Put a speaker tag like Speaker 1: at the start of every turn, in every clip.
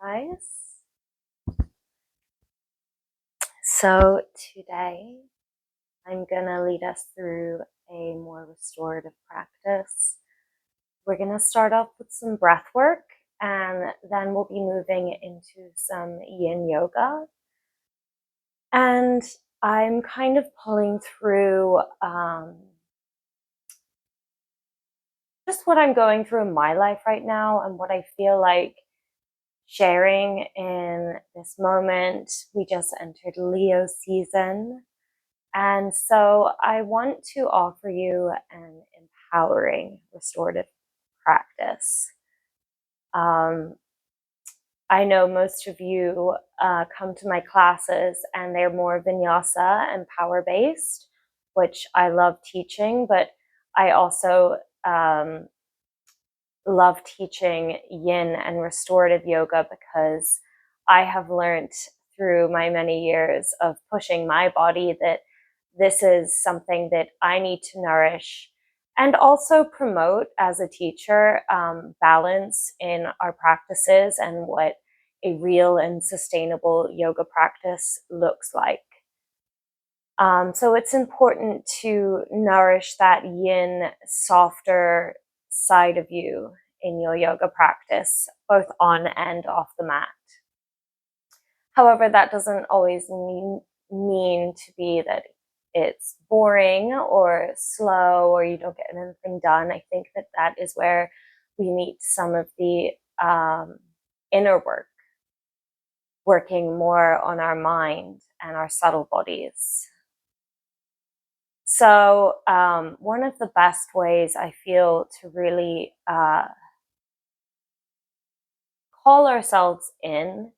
Speaker 1: Hi guys. So today I'm gonna lead us through a more restorative practice. We're gonna start off with some breath work and then we'll be moving into some yin yoga. And I'm kind of pulling through just what I'm going through in my life right now and what I feel like sharing in this moment. We just entered Leo season. And so I want to offer you an empowering restorative practice. I know most of you come to my classes and they're more vinyasa and power based, which I love teaching, but I also love teaching yin and restorative yoga because I have learned through my many years of pushing my body that this is something that I need to nourish and also promote as a teacher, balance in our practices and what a real and sustainable yoga practice looks like. So it's important to nourish that yin, softer side of you in your yoga practice, both on and off the mat. However, that doesn't always mean to be that it's boring or slow or you don't get anything done. I think that is where we meet some of the inner work, working more on our mind and our subtle bodies. So one of the best ways I feel to really call ourselves in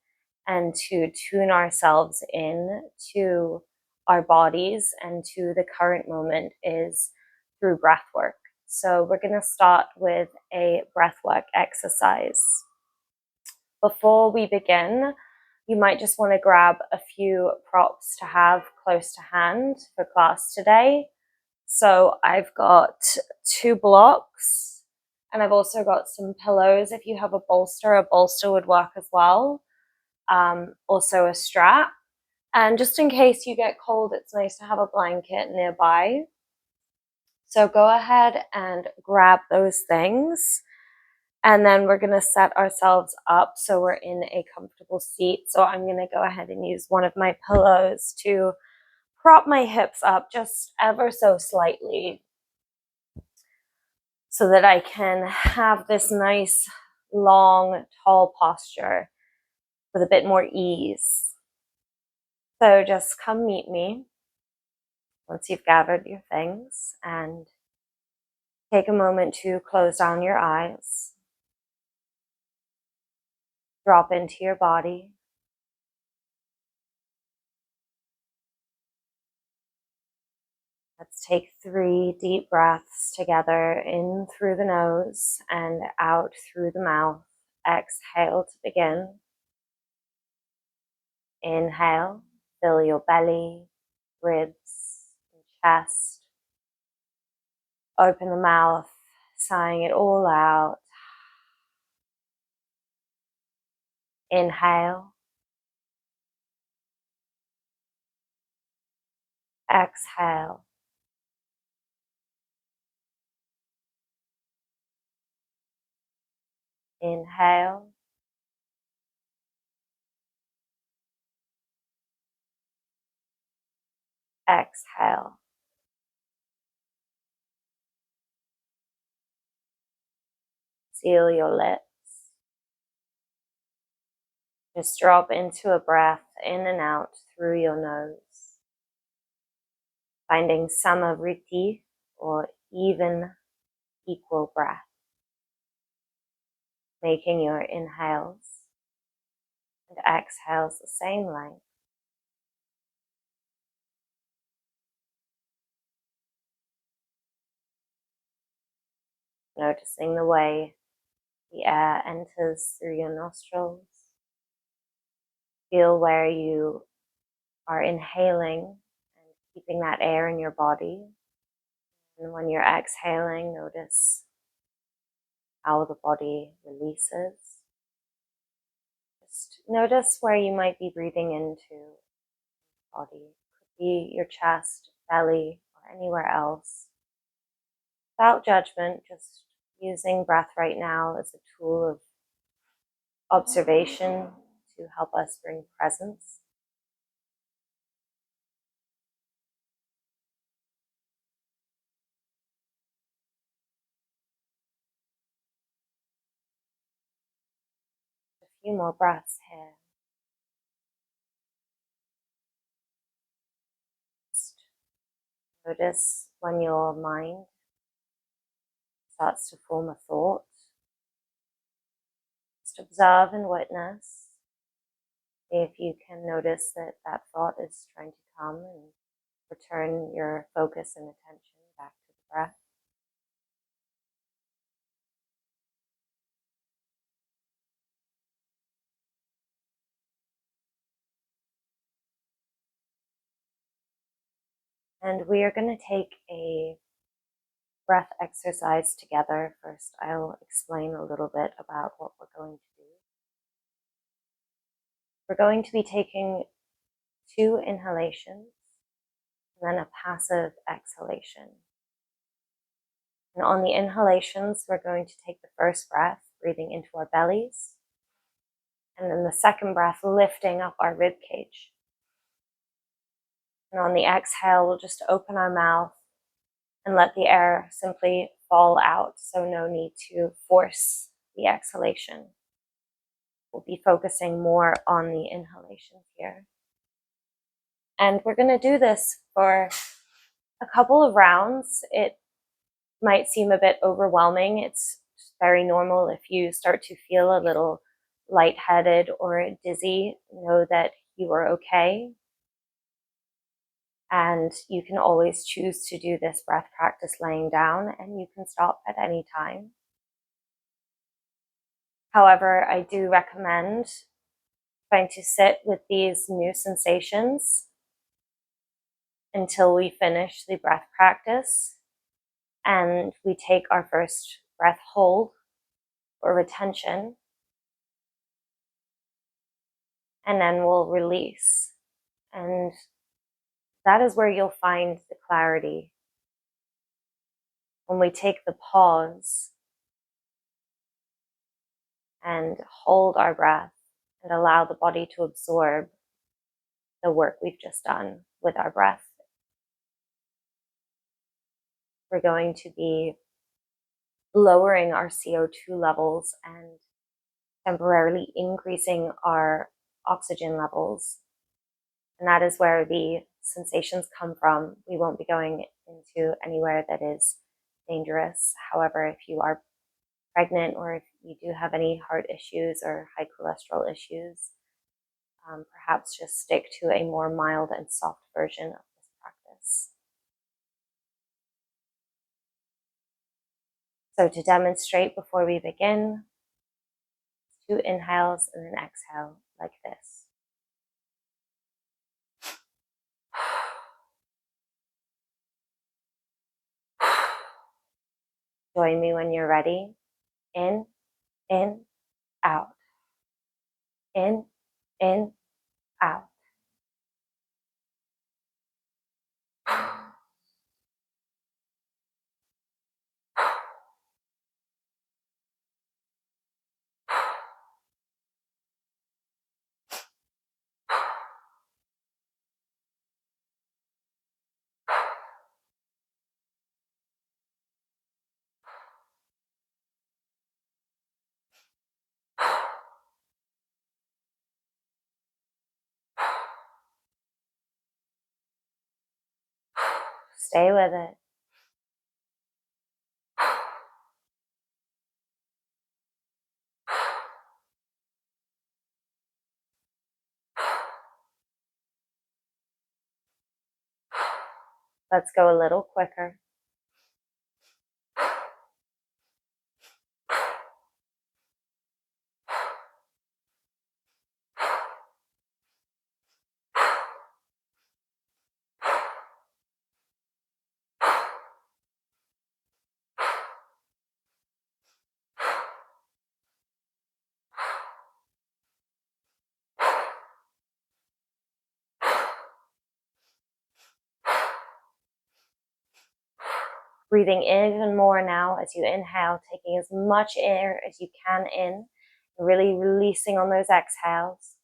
Speaker 1: and to tune ourselves in to our bodies and to the current moment is through breath work. So we're going to start with a breathwork exercise. Before we begin, you might just want to grab a few props to have close to hand for class today. So I've got 2 blocks and I've also got some pillows. If you have a bolster would work as well. Also a strap. And just in case you get cold, it's nice to have a blanket nearby. So go ahead and grab those things. And then we're going to set ourselves up so we're in a comfortable seat. So I'm going to go ahead and use one of my pillows to prop my hips up just ever so slightly so that I can have this nice, long, tall posture with a bit more ease. So just come meet me once you've gathered your things and take a moment to close down your eyes. Drop into your body. Let's take 3 deep breaths together, in through the nose and out through the mouth. Exhale to begin. Inhale, fill your belly, ribs, and chest. Open the mouth, sighing it all out. Inhale. Exhale. Inhale. Exhale. Seal your lips. Just drop into a breath in and out through your nose. Finding samadhi or even equal breath. Making your inhales and exhales the same length. Noticing the way the air enters through your nostrils. Feel where you are inhaling and keeping that air in your body. And when you're exhaling, notice how the body releases. Just notice where you might be breathing into the body. It could be your chest, belly, or anywhere else. Without judgment, just using breath right now as a tool of observation to help us bring presence. A few more breaths here. Just notice when your mind starts to form a thought. Just observe and witness. If you can notice that that thought is trying to come, and return your focus and attention back to the breath. And we are going to take a breath exercise together. First, I'll explain a little bit about what we're going to do. We're going to be taking 2 inhalations and then a passive exhalation. And on the inhalations, we're going to take the first breath, breathing into our bellies, and then the second breath, lifting up our rib cage. And on the exhale, we'll just open our mouth and let the air simply fall out, so no need to force the exhalation. We'll be focusing more on the inhalation here. And we're going to do this for a couple of rounds. It might seem a bit overwhelming. It's very normal if you start to feel a little lightheaded or dizzy. Know that you are okay. And you can always choose to do this breath practice laying down, and you can stop at any time. However, I do recommend trying to sit with these new sensations until we finish the breath practice and we take our first breath hold or retention, and then we'll release. And that is where you'll find the clarity. When we take the pause and hold our breath and allow the body to absorb the work we've just done with our breath. We're going to be lowering our CO2 levels and temporarily increasing our oxygen levels. And that is where the sensations come from. We won't be going into anywhere that is dangerous. However, if you are pregnant or if you do have any heart issues or high cholesterol issues, perhaps just stick to a more mild and soft version of this practice. So to demonstrate before we begin, 2 inhales and then exhale like this. Join me when you're ready. In, out. In, out. Stay with it. Let's go a little quicker. Breathing even more now as you inhale, taking as much air as you can in, really releasing on those exhales.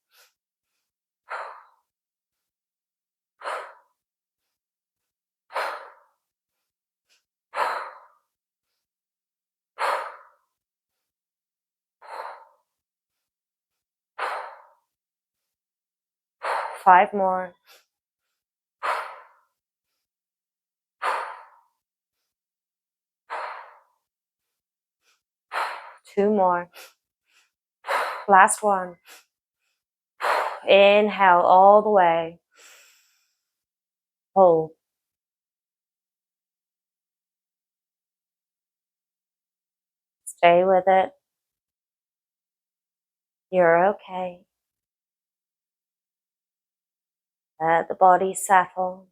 Speaker 1: Five more. Two more. Last one. Inhale all the way. Hold. Stay with it. You're okay. Let the body settle.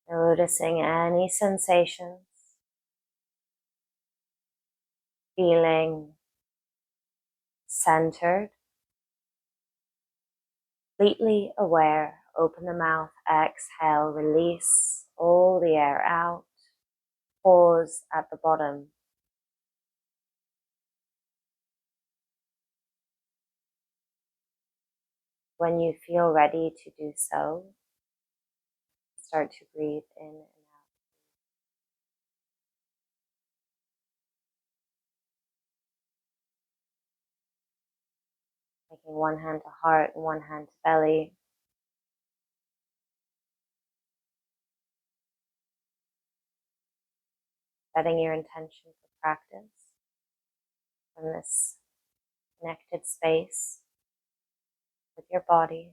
Speaker 1: Noticing any sensations. Feeling centered. Completely aware. Open the mouth. Exhale. Release all the air out. Pause at the bottom. When you feel ready to do so, start to breathe in and out. Taking one hand to heart and one hand to belly. Setting your intention for practice from this connected space with your body.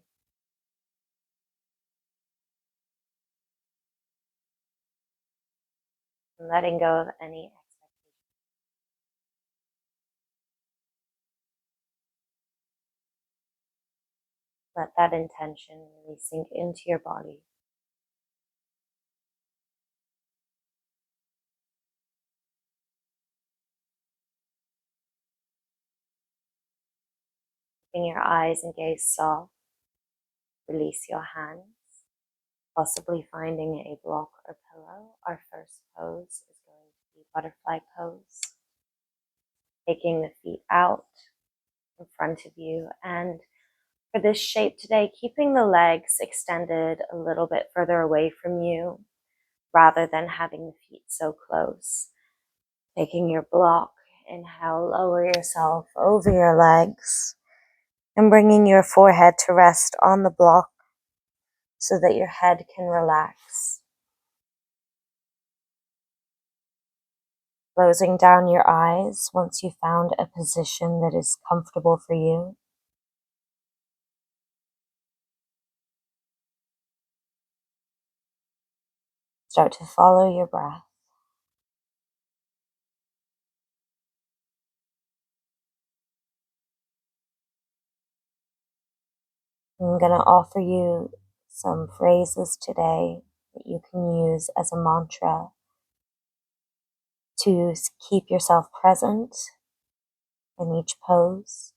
Speaker 1: And letting go of any expectation. Let that intention really sink into your body. Keeping your eyes and gaze soft. Release your hands. Possibly finding a block or pillow. Our first pose is going to be butterfly pose. Taking the feet out in front of you, and for this shape today, keeping the legs extended a little bit further away from you rather than having the feet so close. Taking your block, inhale, lower yourself over your legs and bringing your forehead to rest on the block so that your head can relax. Closing down your eyes once you've found a position that is comfortable for you. Start to follow your breath. I'm going to offer you some phrases today that you can use as a mantra to keep yourself present in each pose.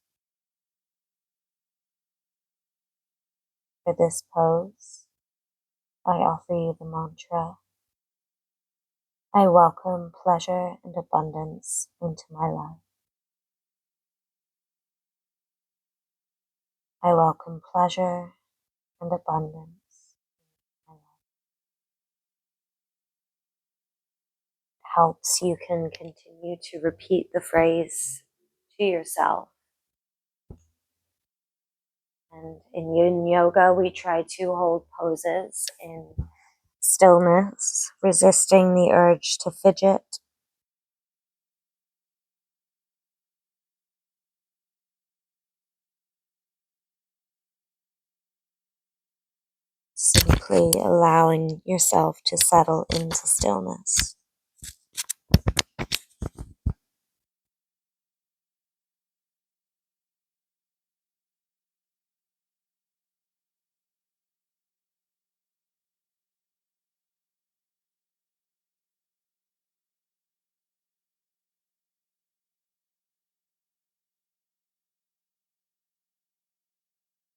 Speaker 1: For this pose, I offer you the mantra, I welcome pleasure and abundance into my life. I welcome pleasure and abundance in my life. Helps you can continue to repeat the phrase to yourself. And in yin yoga, we try to hold poses in stillness, resisting the urge to fidget. Simply allowing yourself to settle into stillness.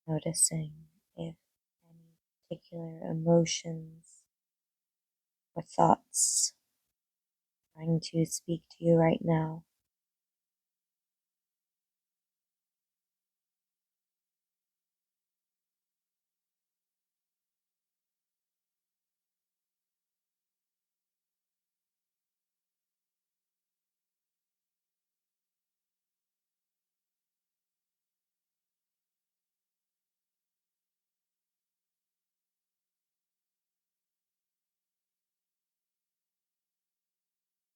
Speaker 1: Noticing if any particular emotions or thoughts trying to speak to you right now.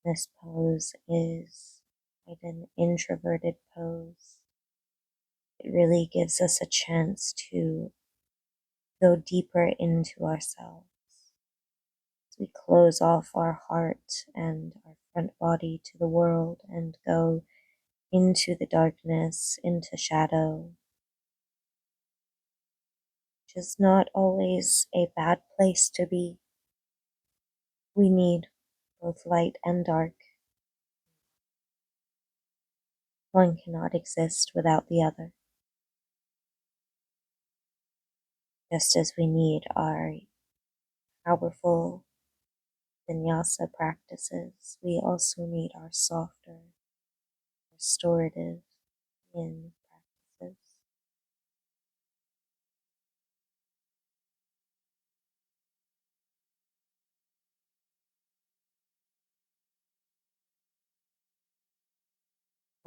Speaker 1: This pose is quite an introverted pose. It really gives us a chance to go deeper into ourselves. As we close off our heart and our front body to the world and go into the darkness, into shadow, which is not always a bad place to be. We need both light and dark. One cannot exist without the other. Just as we need our powerful vinyasa practices, we also need our softer, restorative yin practices.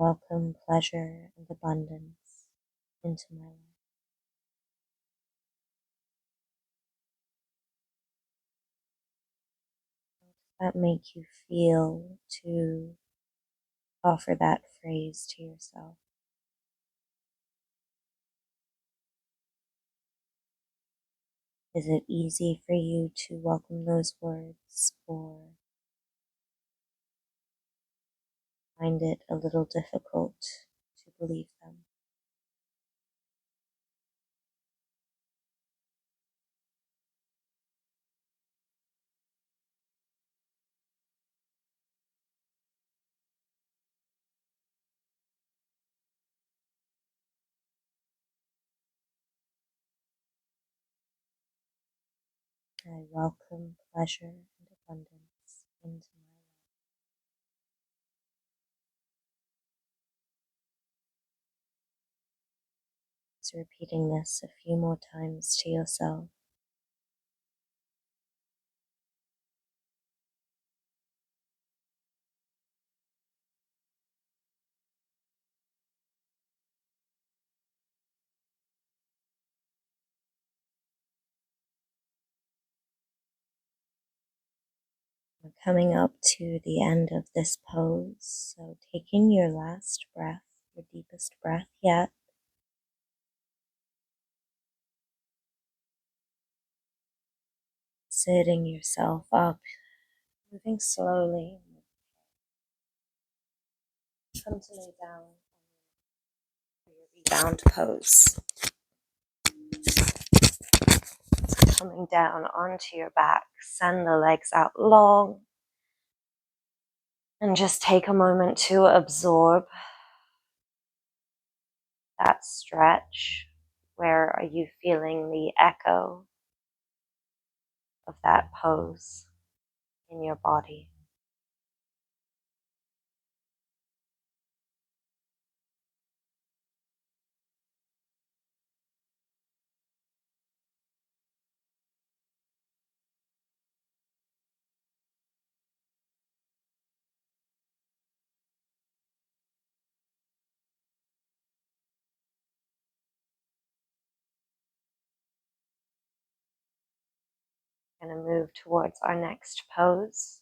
Speaker 1: Welcome pleasure and abundance into my life. How does that make you feel to offer that phrase to yourself? Is it easy for you to welcome those words, or find it a little difficult to believe them? I welcome pleasure and abundance into my life. So repeating this a few more times to yourself. We're coming up to the end of this pose, so taking your last breath, your deepest breath yet, sitting yourself up, moving slowly. Come to lay down for your rebound pose. Coming down onto your back, send the legs out long, and just take a moment to absorb that stretch. Where are you feeling the echo of that pose in your body? We're going to move towards our next pose.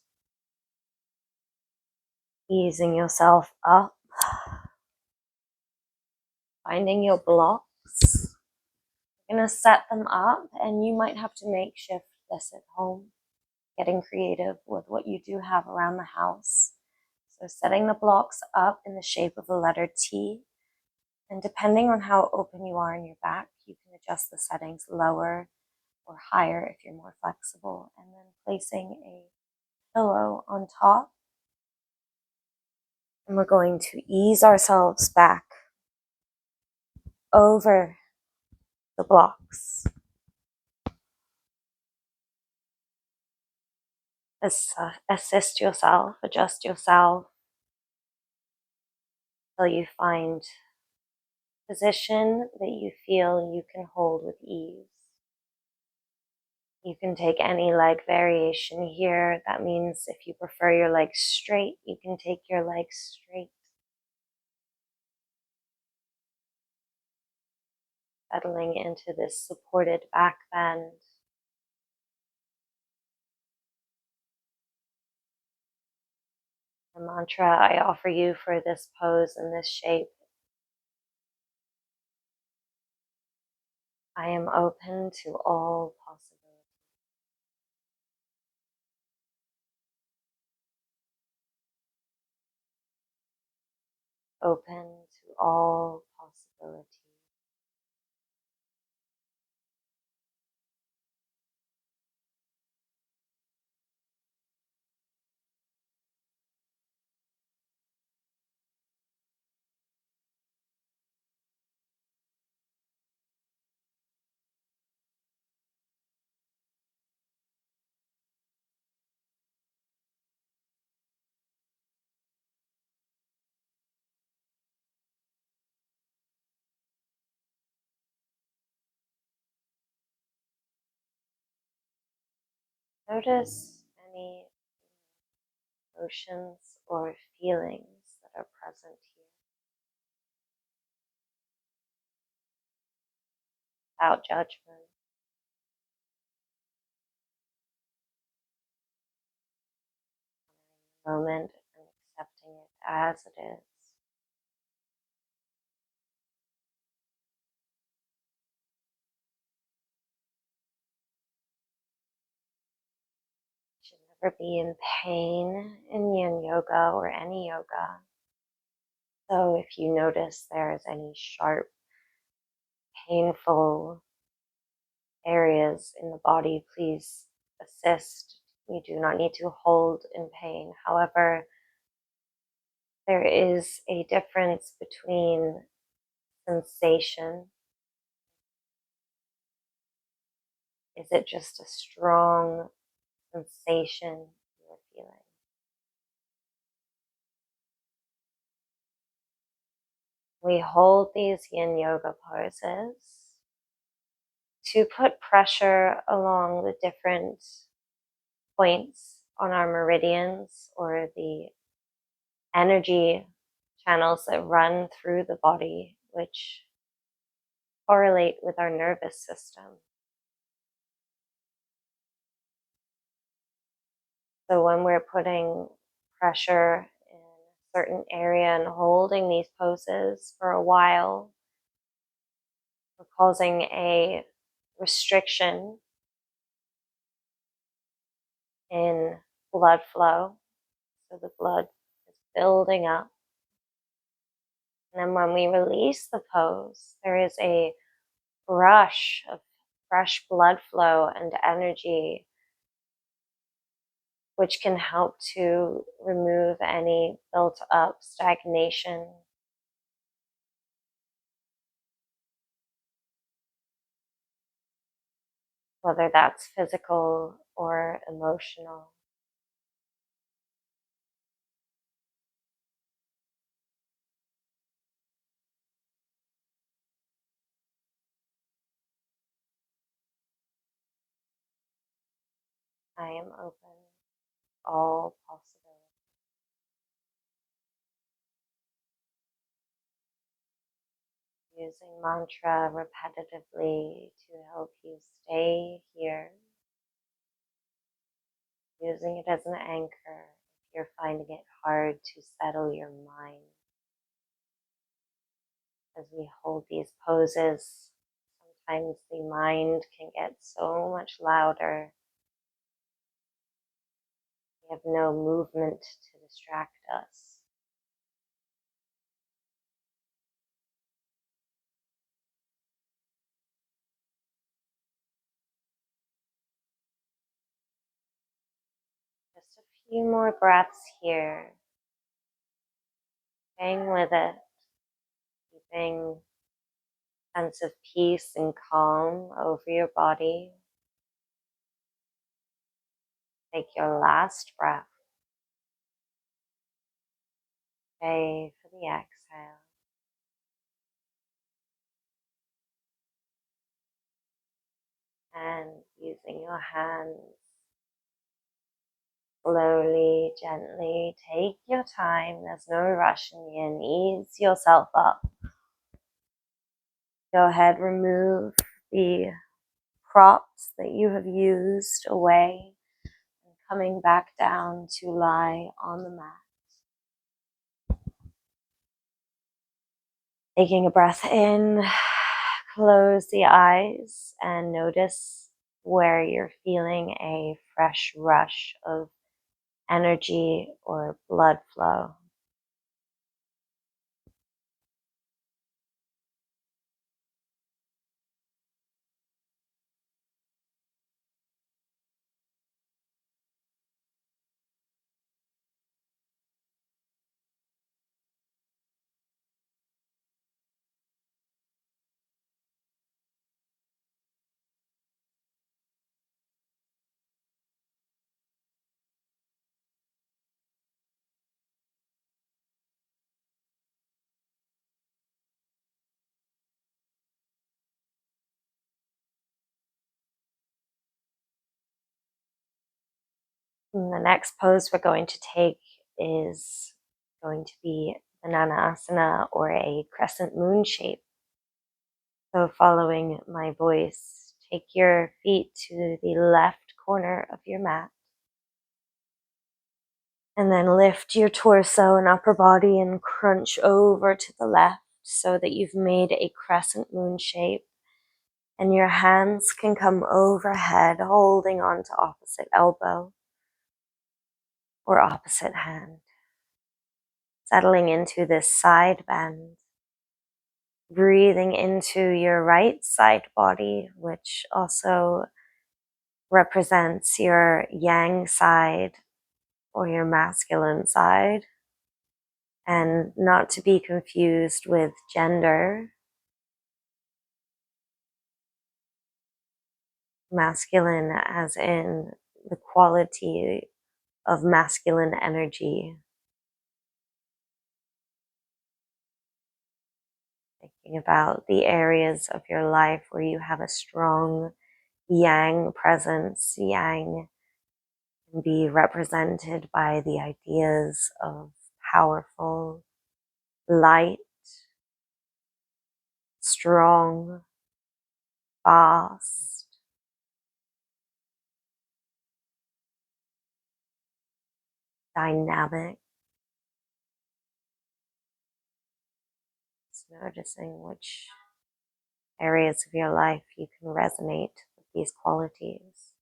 Speaker 1: Easing yourself up, finding your blocks. You're going to set them up, and you might have to makeshift this at home, getting creative with what you do have around the house. So setting the blocks up in the shape of the letter T, and depending on how open you are in your back, you can adjust the settings lower or higher if you're more flexible, and then placing a pillow on top. And we're going to ease ourselves back over the blocks. assist yourself, adjust yourself till you find a position that you feel you can hold with ease. You can take any leg variation here. That means if you prefer your legs straight, you can take your legs straight. Settling into this supported back bend. The mantra I offer you for this pose and this shape: I am open to all possibilities. Open to all possibilities. Notice any emotions or feelings that are present here without judgment. Moment and accepting it as it is. You should never be in pain in yin yoga or any yoga. So if you notice there's any sharp, painful areas in the body, please assist. You do not need to hold in pain. However, there is a difference between sensation. Is it just a strong sensation you're feeling? We hold these yin yoga poses to put pressure along the different points on our meridians, or the energy channels that run through the body, which correlate with our nervous system. So when we're putting pressure in a certain area and holding these poses for a while, we're causing a restriction in blood flow. So the blood is building up. And then when we release the pose, there is a rush of fresh blood flow and energy, which can help to remove any built up stagnation. Whether that's physical or emotional. I am open to all possibilities. Using mantra repetitively to help you stay here. Using it as an anchor if you're finding it hard to settle your mind. As we hold these poses, sometimes the mind can get so much louder. We have no movement to distract us. Just a few more breaths here. Staying with it. Keeping a sense of peace and calm over your body. Take your last breath. Stay for the exhale. And using your hands, slowly, gently, take your time. There's no rushing in. Ease yourself up. Go ahead, remove the props that you have used away, and coming back down to lie on the mat. Taking a breath in, close the eyes and notice where you're feeling a fresh rush of energy or blood flow. And the next pose we're going to take is going to be banana asana, or a crescent moon shape. So following my voice, take your feet to the left corner of your mat. And then lift your torso and upper body and crunch over to the left so that you've made a crescent moon shape. And your hands can come overhead, holding on to opposite elbow or opposite hand. Settling into this side bend. Breathing into your right side body, which also represents your yang side or your masculine side. And not to be confused with gender. Masculine as in the quality of masculine energy. Thinking about the areas of your life where you have a strong yang presence. Yang can be represented by the ideas of powerful, light, strong, fast, dynamic. Just noticing which areas of your life you can resonate with these qualities.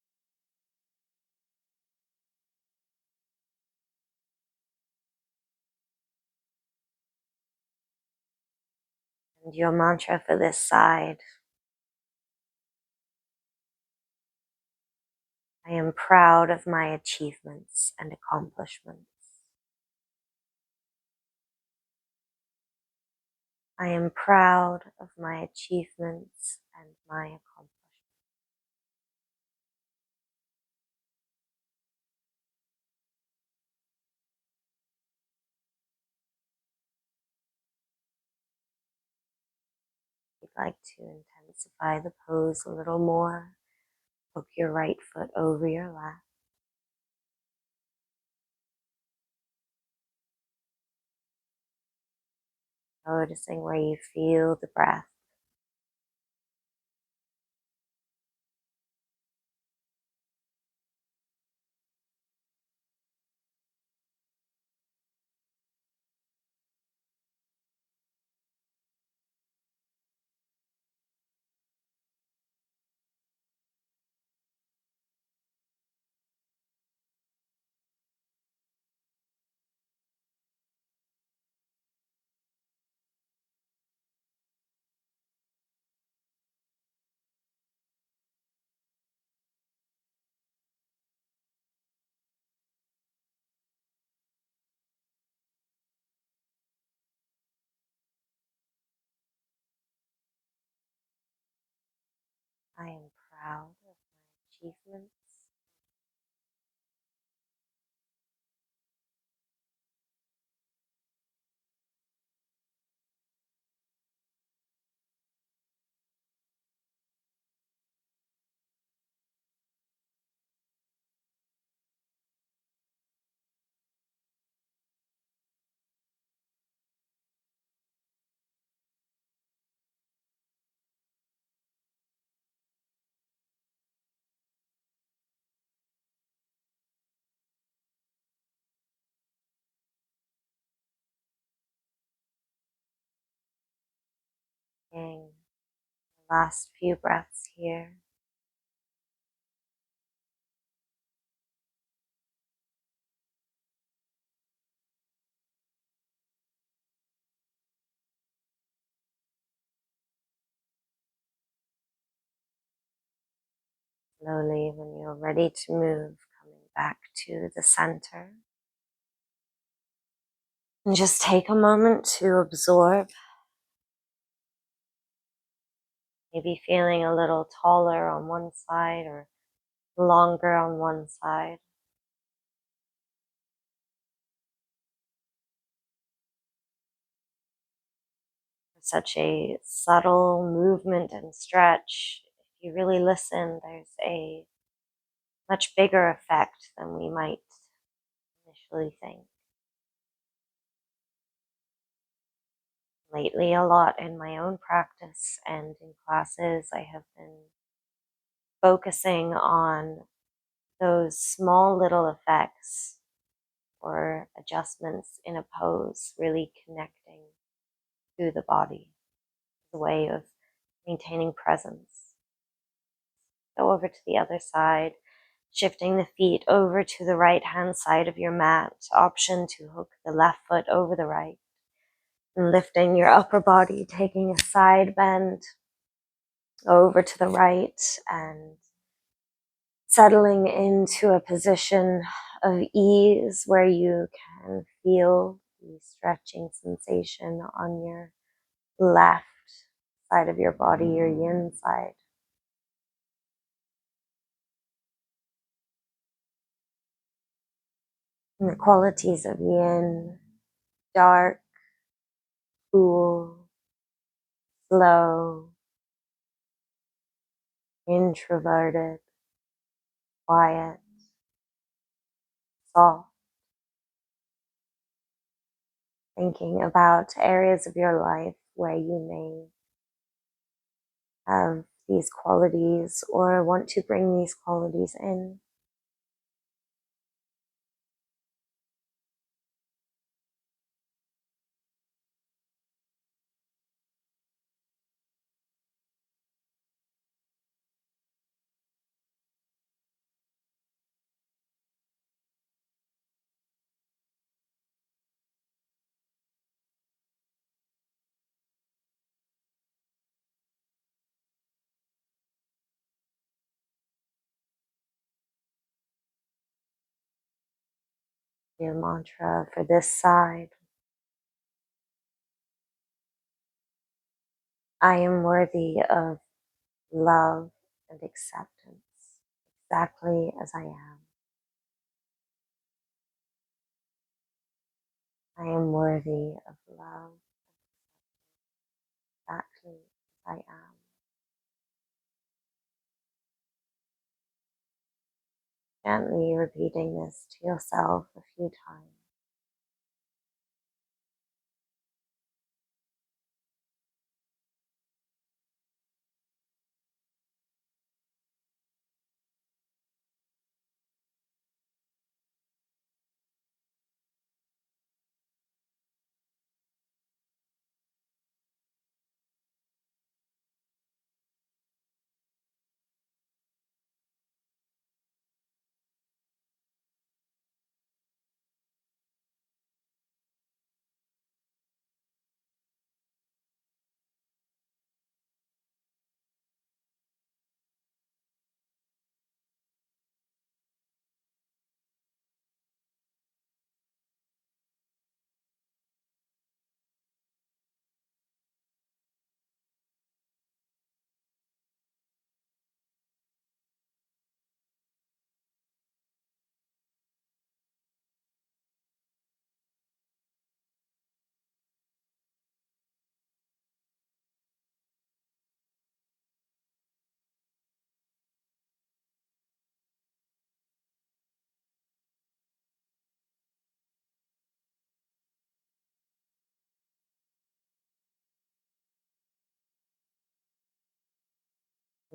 Speaker 1: And your mantra for this side: I am proud of my achievements and accomplishments. I am proud of my achievements and my accomplishments. If you'd like to intensify the pose a little more, hook your right foot over your left. Noticing where you feel the breath. I am proud of my achievements. Last few breaths here. Slowly, when you're ready to move, coming back to the center. And just take a moment to absorb, maybe feeling a little taller on one side or longer on one side. Such a subtle movement and stretch. If you really listen, there's a much bigger effect than we might initially think. Lately, a lot in my own practice and in classes, I have been focusing on those small little effects or adjustments in a pose, really connecting to the body, as a way of maintaining presence. Go over to the other side, shifting the feet over to the right hand side of your mat, option to hook the left foot over the right, and lifting your upper body, taking a side bend over to the right and settling into a position of ease where you can feel the stretching sensation on your left side of your body, your yin side. And the qualities of yin: dark, cool, slow, introverted, quiet, soft. Thinking about areas of your life where you may have these qualities or want to bring these qualities in. Your mantra for this side: I am worthy of love and acceptance exactly as I am. I am worthy of love exactly as I am. Gently repeating this to yourself a few times.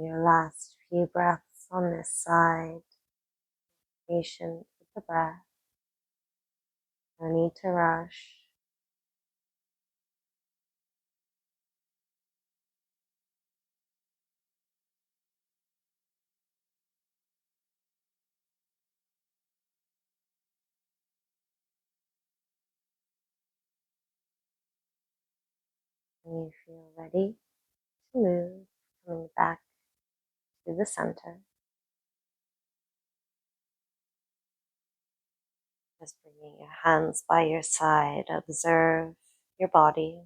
Speaker 1: Your last few breaths on this side, patient with the breath. No need to rush. When you feel ready to move, coming back to the center. Just bringing your hands by your side, observe your body.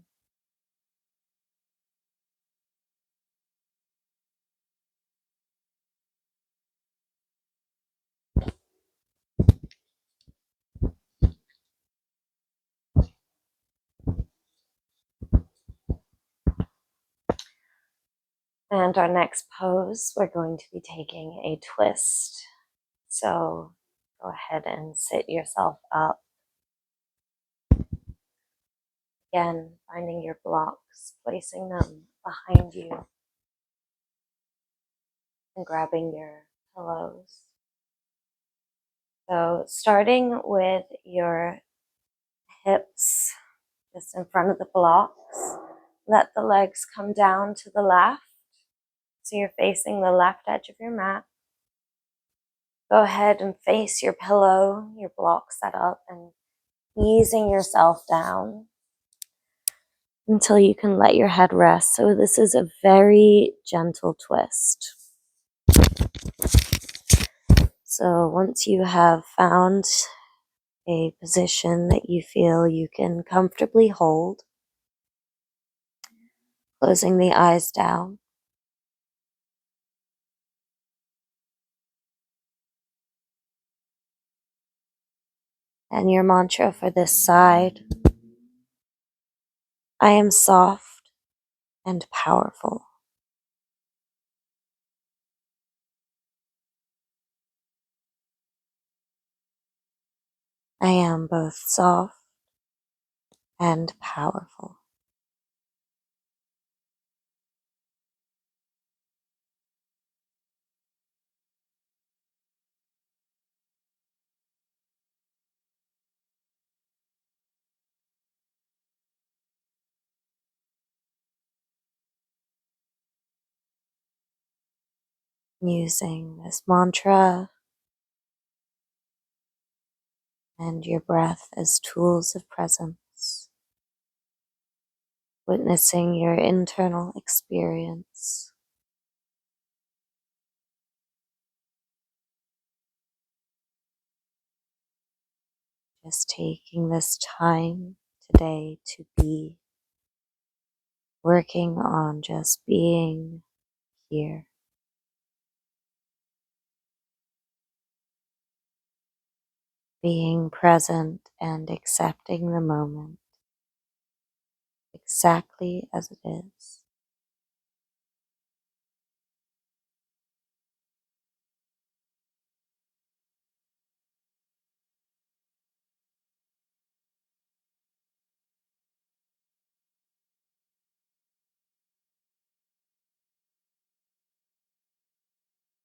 Speaker 1: And our next pose, we're going to be taking a twist. So go ahead and sit yourself up. Again, finding your blocks, placing them behind you, and grabbing your pillows. So starting with your hips just in front of the blocks, let the legs come down to the left. So you're facing the left edge of your mat. Go ahead and face your pillow, your block set up, and easing yourself down until you can let your head rest. So this is a very gentle twist. So once you have found a position that you feel you can comfortably hold, closing the eyes down, and your mantra for this side: I am soft and powerful. I am both soft and powerful. Using this mantra and your breath as tools of presence, witnessing your internal experience. Just taking this time today to be, working on just being here. Being present and accepting the moment exactly as it is.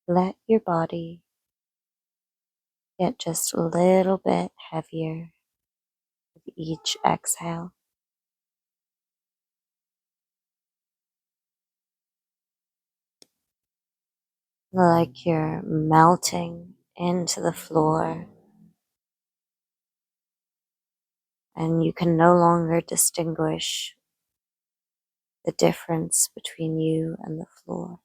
Speaker 1: Let your body get just a little bit heavier with each exhale. Like you're melting into the floor, and you can no longer distinguish the difference between you and the floor.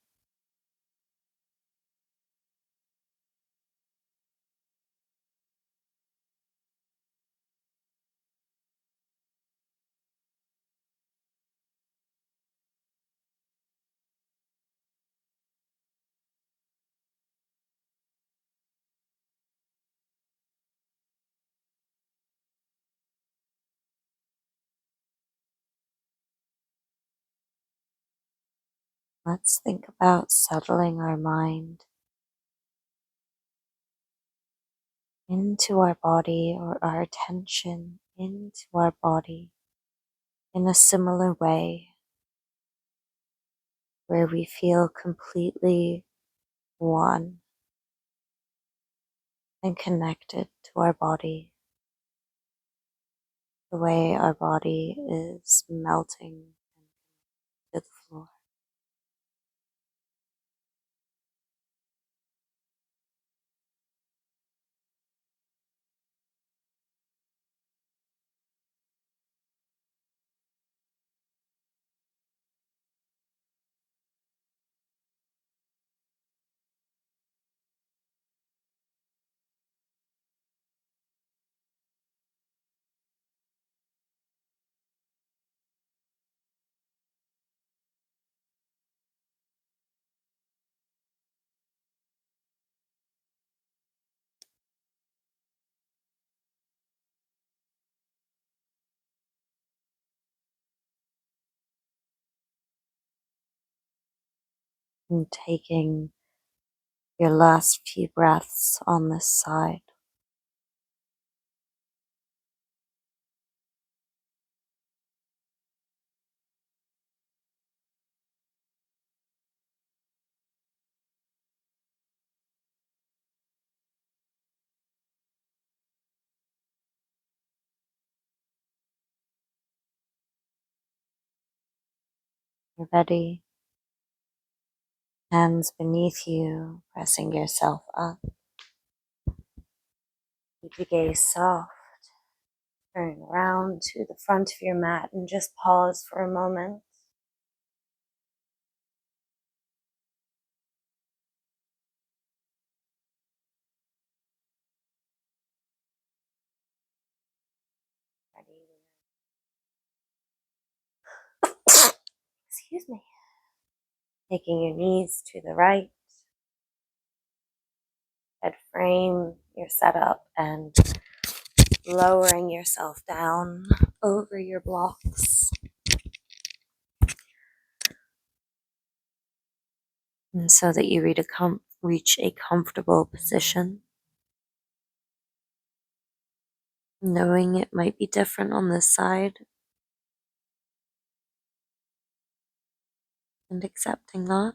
Speaker 1: Let's think about settling our mind into our body, or our attention into our body in a similar way, where we feel completely one and connected to our body, the way our body is melting to the floor.
Speaker 2: And taking your last few breaths on this side. You're ready. Hands beneath you, pressing yourself up. Keep your gaze soft. Turn around to the front of your mat and just pause for a moment. Excuse me. Taking your knees to the right, head frame, your setup, and lowering yourself down over your blocks. And so that you reach a comfortable position, knowing it might be different on this side and accepting that.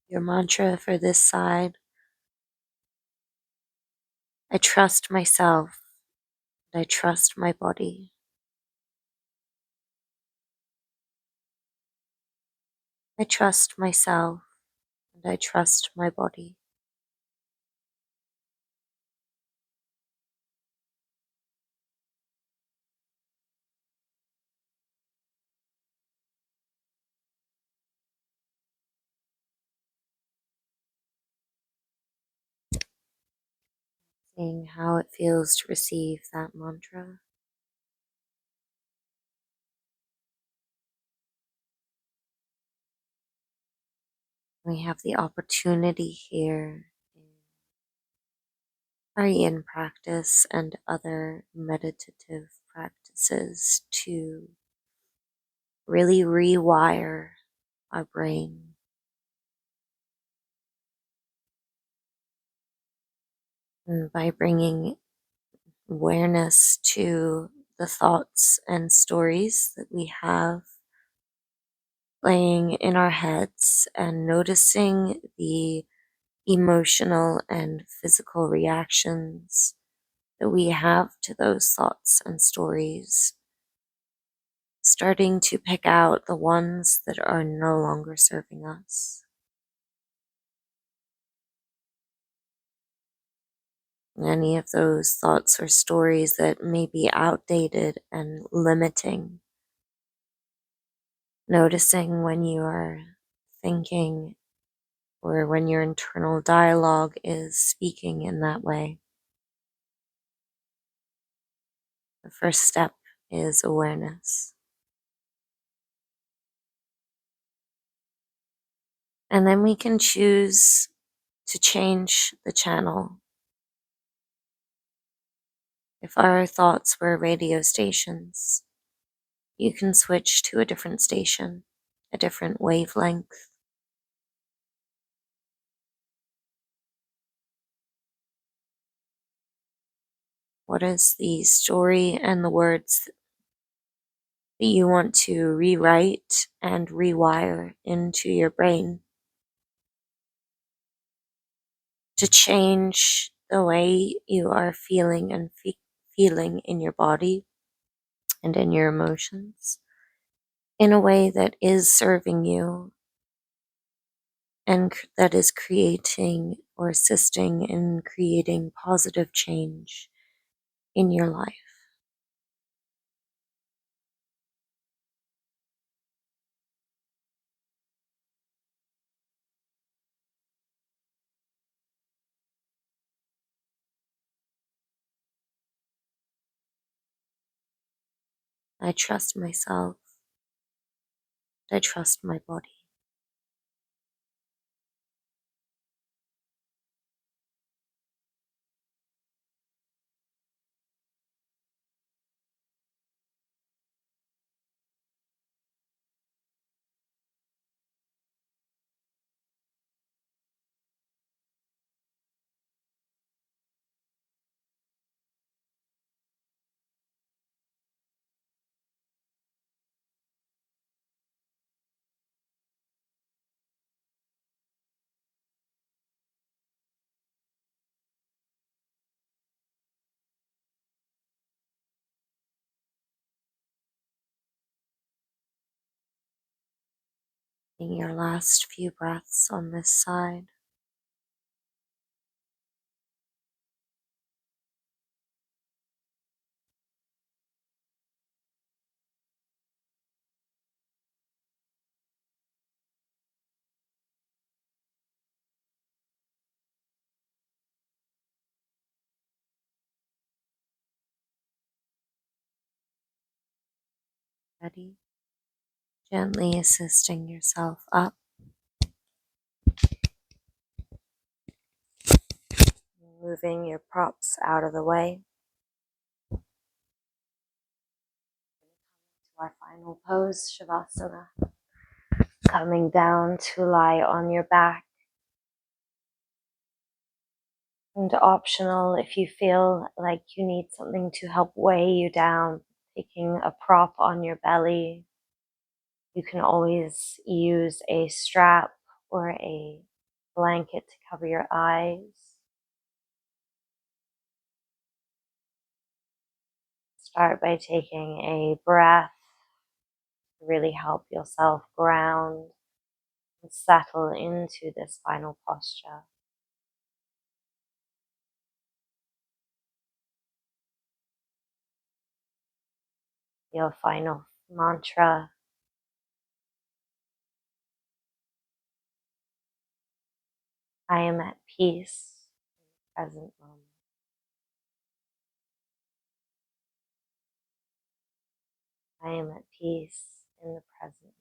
Speaker 2: Your mantra for this side: I trust myself, I trust my body. I trust myself, and I trust my body. Seeing how it feels to receive that mantra. We have the opportunity here in our yin practice and other meditative practices to really rewire our brain. And by bringing awareness to the thoughts and stories that we have playing in our heads and noticing the emotional and physical reactions that we have to those thoughts and stories, starting to pick out the ones that are no longer serving us. Any of those thoughts or stories that may be outdated and limiting. Noticing when you are thinking or when your internal dialogue is speaking in that way. The first step is awareness. And then we can choose to change the channel. If our thoughts were radio stations, you can switch to a different station, a different wavelength. What is the story and the words that you want to rewrite and rewire into your brain to change the way you are feeling and feeling in your body and in your emotions in a way that is serving you and that is creating or assisting in creating positive change in your life? I trust myself. I trust my body. In your last few breaths on this side. Ready? Gently assisting yourself up, moving your props out of the way. To our final pose, Shavasana. Coming down to lie on your back. And optional if you feel like you need something to help weigh you down, taking a prop on your belly. You can always use a strap or a blanket to cover your eyes. Start by taking a breath to really help yourself ground and settle into this final posture. Your final mantra. I am at peace in the present moment. I am at peace in the present moment.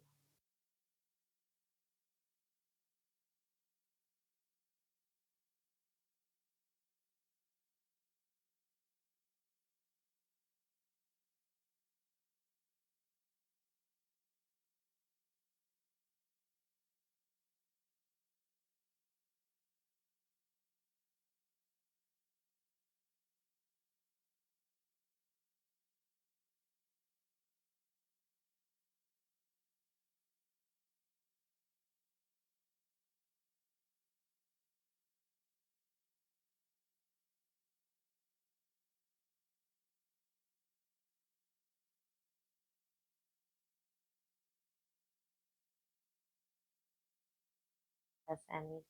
Speaker 2: Has anything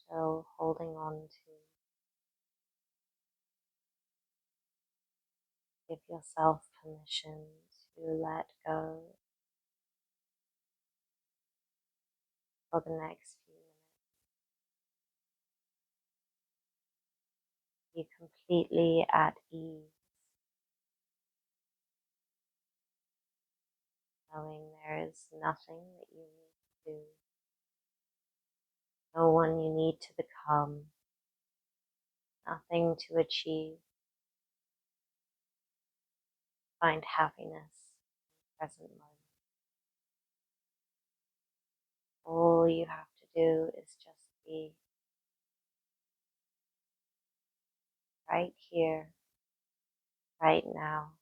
Speaker 2: still holding on to, give yourself permission to let go for the next few minutes. Be completely at ease, knowing there is nothing that you need to do, no one you need to become, nothing to achieve. Find happiness in the present moment. All you have to do is just be right here, right now.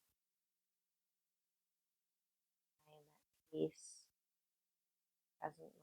Speaker 2: I am at peace, present moment.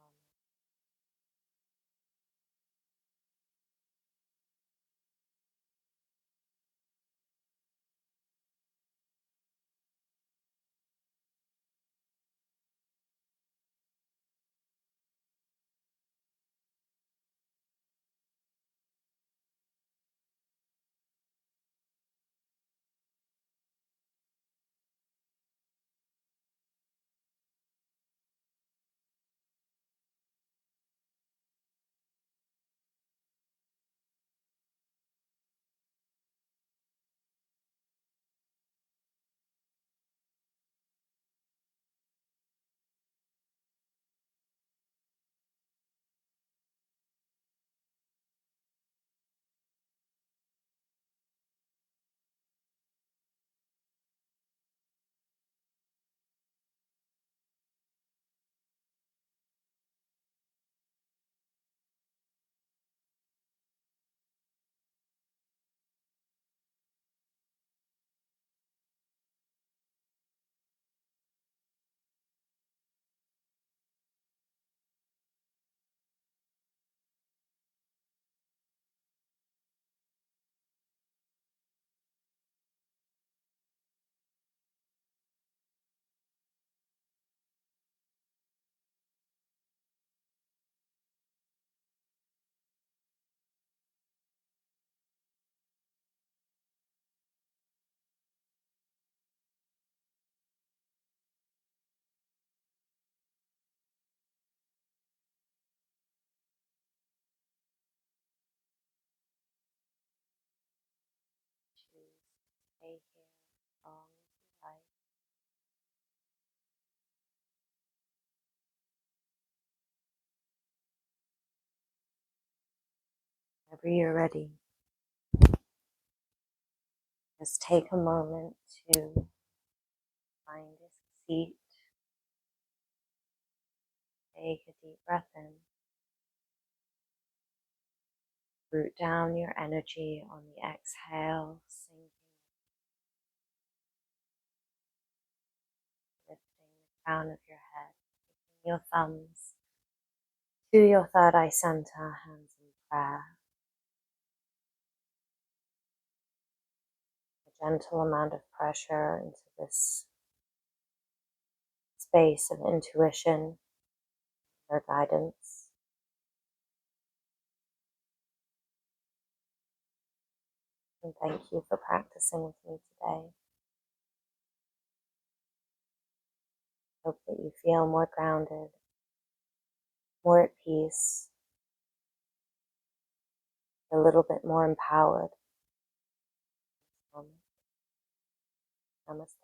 Speaker 1: Stay here as long as you like. Whenever you're ready, just take a moment to find a seat. Take a deep breath in. Root down your energy on the exhale, sinking, lifting the crown of your head, taking your thumbs to your third eye center, hands in prayer. A gentle amount of pressure into this space of intuition or guidance. And thank you for practicing with me today. Hope that you feel more grounded, more at peace, a little bit more empowered. Namaste.